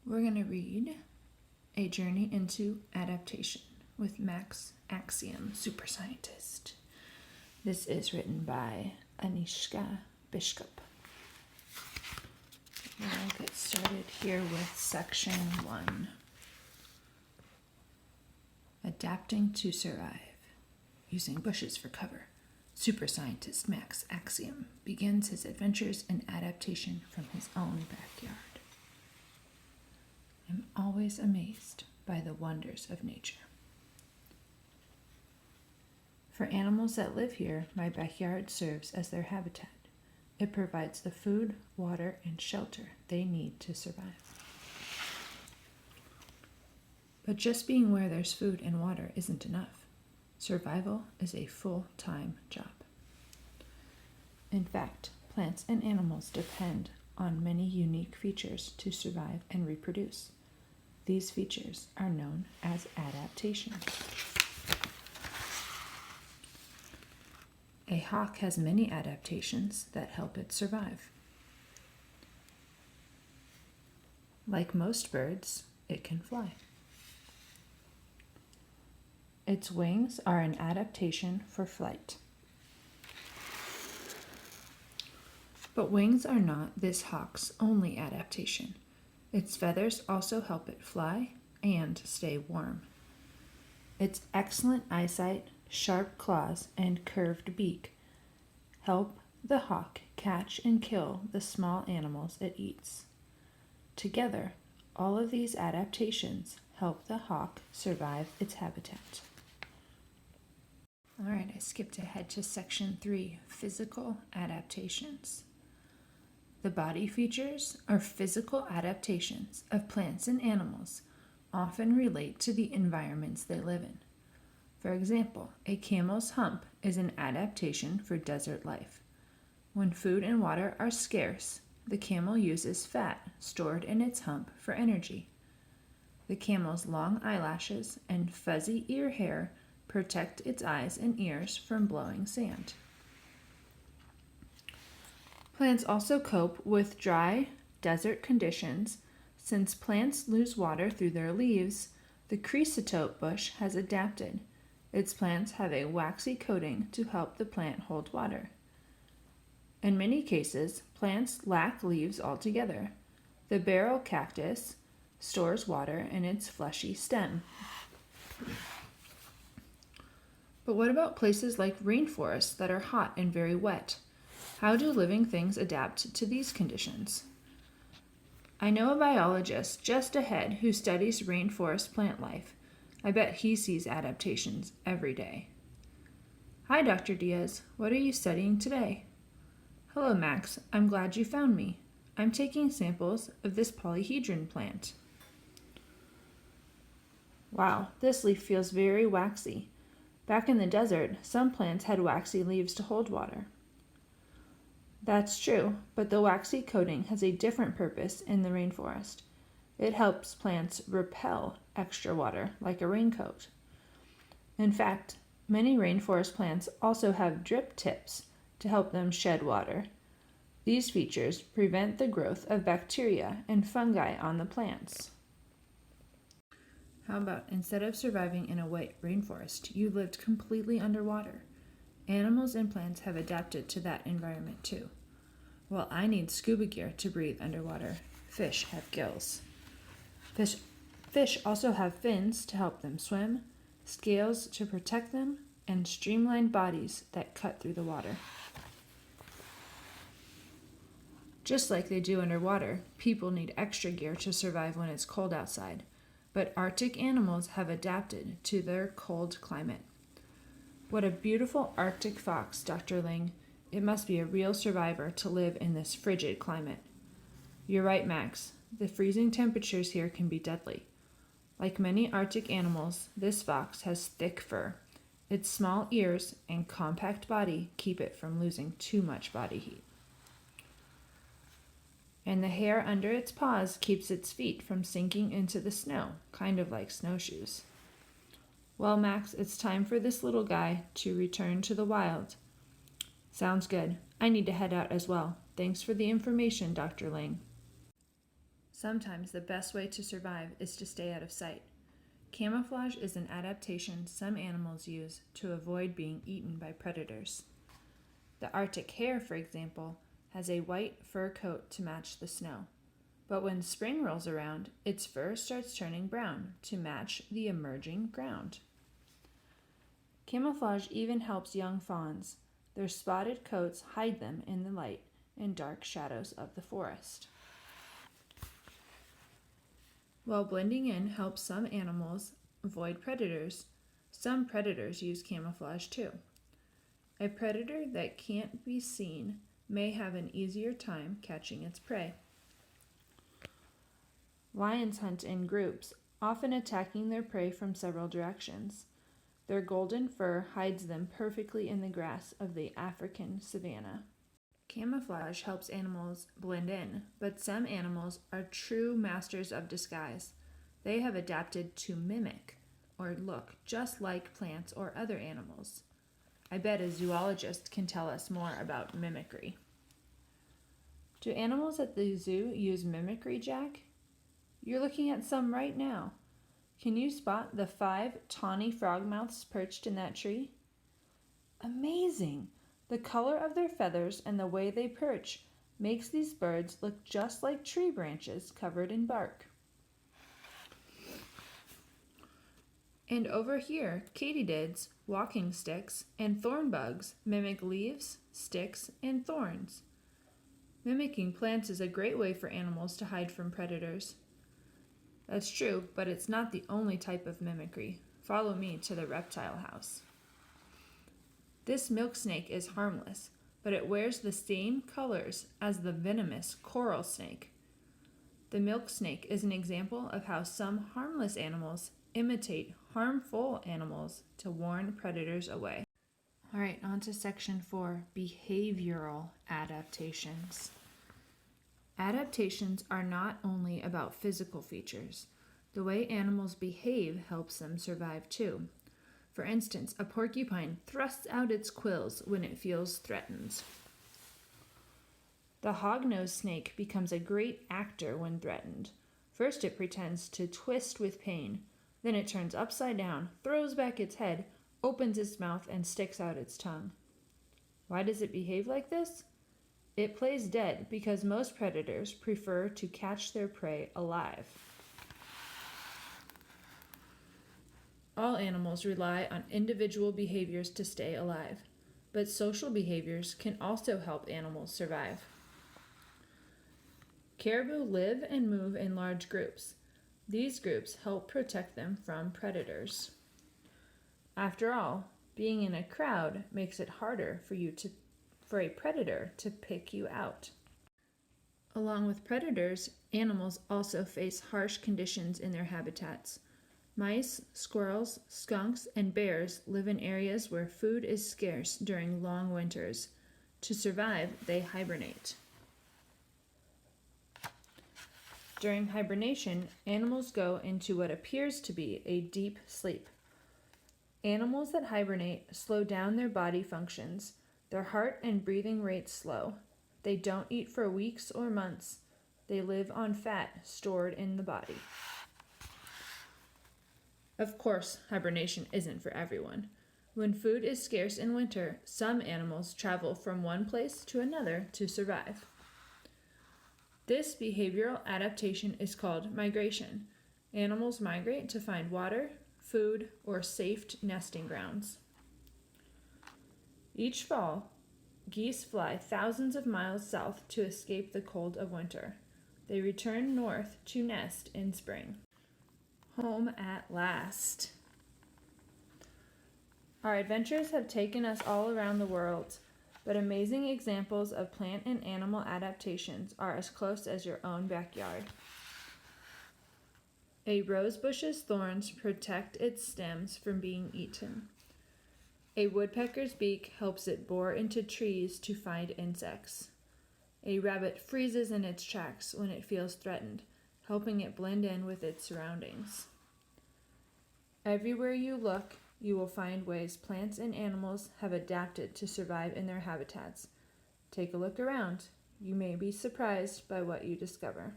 We're going to read A Journey into Adaptation with Max Axiom, super scientist. This is written by Anishka Bishop. We'll get started here with section 1. Adapting to survive. Using bushes for cover, super scientist Max Axiom begins his adventures in adaptation from his own backyard. I'm always amazed by the wonders of nature. For animals that live here, my backyard serves as their habitat. It provides the food, water, and shelter they need to survive. But just being where there's food and water isn't enough. Survival is a full-time job. In fact, plants and animals depend on many unique features to survive and reproduce. These features are known as adaptations. A hawk has many adaptations that help it survive. Like most birds, it can fly. Its wings are an adaptation for flight. But wings are not this hawk's only adaptation. Its feathers also help it fly and stay warm. Its excellent eyesight, sharp claws, and curved beak help the hawk catch and kill the small animals it eats. Together, all of these adaptations help the hawk survive its habitat. All right, I skipped ahead to section 3, physical adaptations. The body features are physical adaptations of plants and animals, often relate to the environments they live in. For example, a camel's hump is an adaptation for desert life. When food and water are scarce, the camel uses fat stored in its hump for energy. The camel's long eyelashes and fuzzy ear hair protect its eyes and ears from blowing sand. Plants also cope with dry desert conditions. Since plants lose water through their leaves, the creosote bush has adapted. Its plants have a waxy coating to help the plant hold water. In many cases, plants lack leaves altogether. The barrel cactus stores water in its fleshy stem. But what about places like rainforests that are hot and very wet? How do living things adapt to these conditions? I know a biologist just ahead who studies rainforest plant life. I bet he sees adaptations every day. Hi, Dr. Diaz. What are you studying today? Hello, Max. I'm glad you found me. I'm taking samples of this polyhedron plant. Wow, this leaf feels very waxy. Back in the desert, some plants had waxy leaves to hold water. That's true, but the waxy coating has a different purpose in the rainforest. It helps plants repel extra water, like a raincoat. In fact, many rainforest plants also have drip tips to help them shed water. These features prevent the growth of bacteria and fungi on the plants. How about instead of surviving in a wet rainforest, you lived completely underwater? Animals and plants have adapted to that environment too. Well, I need scuba gear to breathe underwater. Fish have gills. Fish also have fins to help them swim, scales to protect them, and streamlined bodies that cut through the water. Just like they do underwater, people need extra gear to survive when it's cold outside. But Arctic animals have adapted to their cold climate. What a beautiful Arctic fox, Dr. Ling. It must be a real survivor to live in this frigid climate. You're right, Max. The freezing temperatures here can be deadly. Like many Arctic animals, this fox has thick fur. Its small ears and compact body keep it from losing too much body heat. And the hair under its paws keeps its feet from sinking into the snow, kind of like snowshoes. Well, Max, it's time for this little guy to return to the wild. Sounds good. I need to head out as well. Thanks for the information, Dr. Ling. Sometimes the best way to survive is to stay out of sight. Camouflage is an adaptation some animals use to avoid being eaten by predators. The Arctic hare, for example, has a white fur coat to match the snow. But when spring rolls around, its fur starts turning brown to match the emerging ground. Camouflage even helps young fawns. Their spotted coats hide them in the light and dark shadows of the forest. While blending in helps some animals avoid predators, some predators use camouflage too. A predator that can't be seen may have an easier time catching its prey. Lions hunt in groups, often attacking their prey from several directions. Their golden fur hides them perfectly in the grass of the African savanna. Camouflage helps animals blend in, but some animals are true masters of disguise. They have adapted to mimic or look just like plants or other animals. I bet a zoologist can tell us more about mimicry. Do animals at the zoo use mimicry, Jack? You're looking at some right now. Can you spot the 5 tawny frogmouths perched in that tree? Amazing! The color of their feathers and the way they perch makes these birds look just like tree branches covered in bark. And over here, katydids, walking sticks, and thorn bugs mimic leaves, sticks, and thorns. Mimicking plants is a great way for animals to hide from predators. That's true, but it's not the only type of mimicry. Follow me to the reptile house. This milk snake is harmless, but it wears the same colors as the venomous coral snake. The milk snake is an example of how some harmless animals imitate harmful animals to warn predators away. All right, on to section 4, behavioral adaptations. Adaptations are not only about physical features. The way animals behave helps them survive too. For instance, a porcupine thrusts out its quills when it feels threatened. The hognose snake becomes a great actor when threatened. First it pretends to twist with pain, then it turns upside down, throws back its head, opens its mouth, and sticks out its tongue. Why does it behave like this? It plays dead because most predators prefer to catch their prey alive. All animals rely on individual behaviors to stay alive, but social behaviors can also help animals survive. Caribou live and move in large groups. These groups help protect them from predators. After all, being in a crowd makes it harder for a predator to pick you out. Along with predators, animals also face harsh conditions in their habitats. Mice, squirrels, skunks, and bears live in areas where food is scarce during long winters. To survive, they hibernate. During hibernation, animals go into what appears to be a deep sleep. Animals that hibernate slow down their body functions. Their heart and breathing rates slow. They don't eat for weeks or months. They live on fat stored in the body. Of course, hibernation isn't for everyone. When food is scarce in winter, some animals travel from one place to another to survive. This behavioral adaptation is called migration. Animals migrate to find water, food, or safe nesting grounds. Each fall, geese fly thousands of miles south to escape the cold of winter. They return north to nest in spring. Home at last. Our adventures have taken us all around the world, but amazing examples of plant and animal adaptations are as close as your own backyard. A rosebush's thorns protect its stems from being eaten. A woodpecker's beak helps it bore into trees to find insects. A rabbit freezes in its tracks when it feels threatened, helping it blend in with its surroundings. Everywhere you look, you will find ways plants and animals have adapted to survive in their habitats. Take a look around. You may be surprised by what you discover.